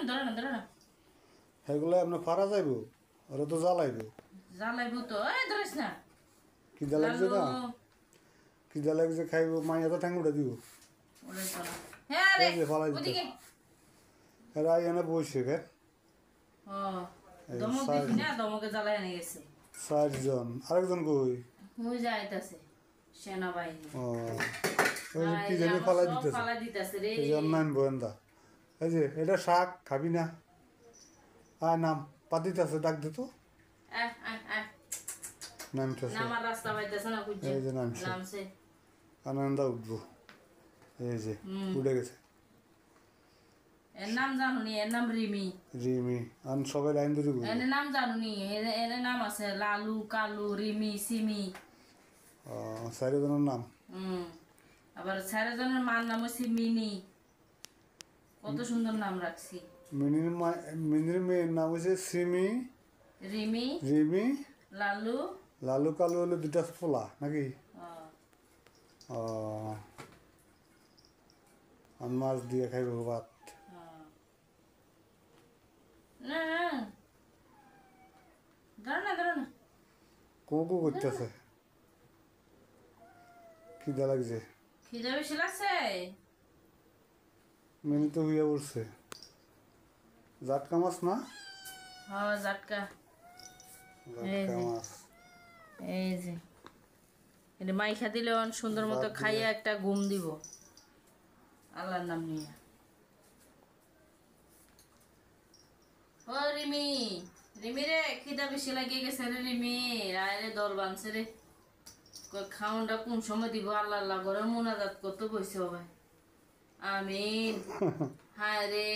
ধরে না সেগুলো আপনি ফারা যাইব ওরা তো জ্বালাইব তো এই ধরিস না খিদা লাগছে না খিদা লাগছে খাইব মাইয়া তো ঠ্যাং উঠে দিব ওরে চলা হ্যাঁ রে এই যে ফালাই দিতে ওদিকে এরা এনে বসে গে ও দমক দিবি না দমকে জ্বালাই এনে গেছে 60 জন আরেকজন কই মুই যাইতাছে সেনাবাহিনী ও ওই যে কি জানি ফালাই দিতেছে রে এই যে অন্যান্য গোয়েন্দা এই যে এটা শাক খাবি না আয় নাম পাতিতাছে ডাক দে তো নামতেছে নামার রাস্তা পাইতেছে না খুঁজছে এই যে নামছে আনন্দ উঠবো এই যে উঠে গেছে এর নাম জানুনি এর নাম রিমি আন সবাই লাইন ধরে এর নাম জানুনি এর নাম আছে লালু কালু রিমি সিমি চারিজনের নাম আবার চারিজনের মার নাম হচ্ছে মিনি কত সুন্দর নাম রাখছি মিনির মেয়ের নাম হচ্ছে সিমি রিমি লালু কালু হলো দুটা ফোলা নাকি আর মাছ দিয়ে খাইব ভাত দাঁড়া না কো করতেছে খিদা লাগছে খিদা বেশি লাগছে মিনি তো হইয়া পড়ছে জাটকা মাছ না হ্যাঁ জাটকা মাছ এই যে এটা মাইখা দিলে সুন্দর মতো খাইয়া একটা ঘুম দিব আল্লাহর নাম নিয়ে ও রিমি রে খিদা বেশি লাগিয়ে গেছে রে রিমি রায় রে দল বানছে রে খাওনটা কোন সময় দিব আল্লাহ আল্লাহ করে মোনাজাত করতে বসে ভাই আমিন হায় রে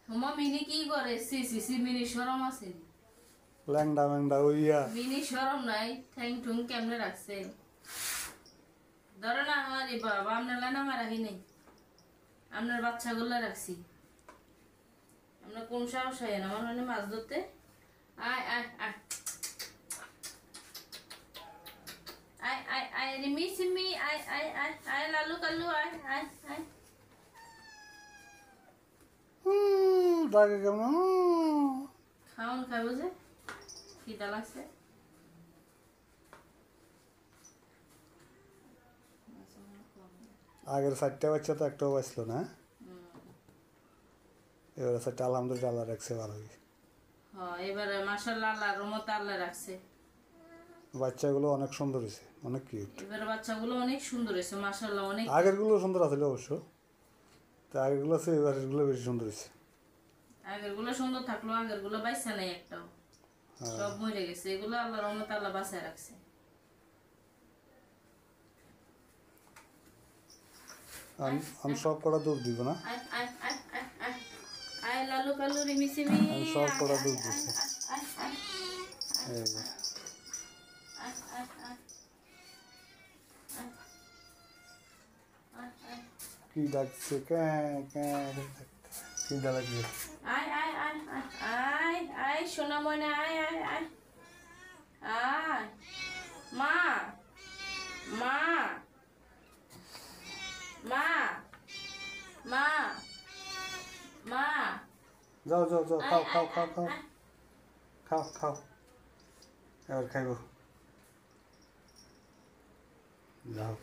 তোমার মিনি কি করে সি মিনি শরম আছে ল্যাংডা ওইয়া মিনি শরম নাই ঠ্যাং ঠুং কেমনে রাখছে ধরো না আরে বাবা আপনার লাইন আমার রাখি নেই আপনার বাচ্চাগুলো রাখছি আপনার কোন সাহস হয় না আমার মাছ ধরতে আয় আয় আয় আয় আয় আয় রিমি সিমি আয় আয় আয় আয় লালু কালু আয় আয় আয় ডাকে কেমন খাওন খাইব যে খিদা লাগছে আগের 4টা বাচ্চা তো একটাও বাঁচলো না এবারে 4টা আলহামদুলিল্লাহ আল্লাহ রাখছে ভালো এবারে মাশাআল্লাহ আল্লাহর রহমতে আল্লাহ রাখছে বাচ্চাগুলো অনেক সুন্দর হয়েছে অনেক কিউট এবারে বাচ্চাগুলো অনেক সুন্দর হয়েছে মাশাআল্লাহ অনেক আগেরগুলো সুন্দর আছিল অবশ্য তো আগেরগুলো আছে এবারেরগুলো বেশি সুন্দর হয়েছে আগেরগুলো সুন্দর থাকলো আগেরগুলো বাইসা নাই একটাও সব মরে গেছে এগুলো আল্লাহর রহমতে আল্লাহ বাঁচায় রাখছে আমি সব কটা দুধ দিব না আয় লালু কালু রিমি সিমি আমি সব কটা দুধ দিচ্ছি এই যে কি ডাকছে কি ডাকছে আয় আয় আয় আয় আয় সোনা মনে আয় আয় আয় আয় মা মা মা মা মা যাও খাও এবার খাইব যাও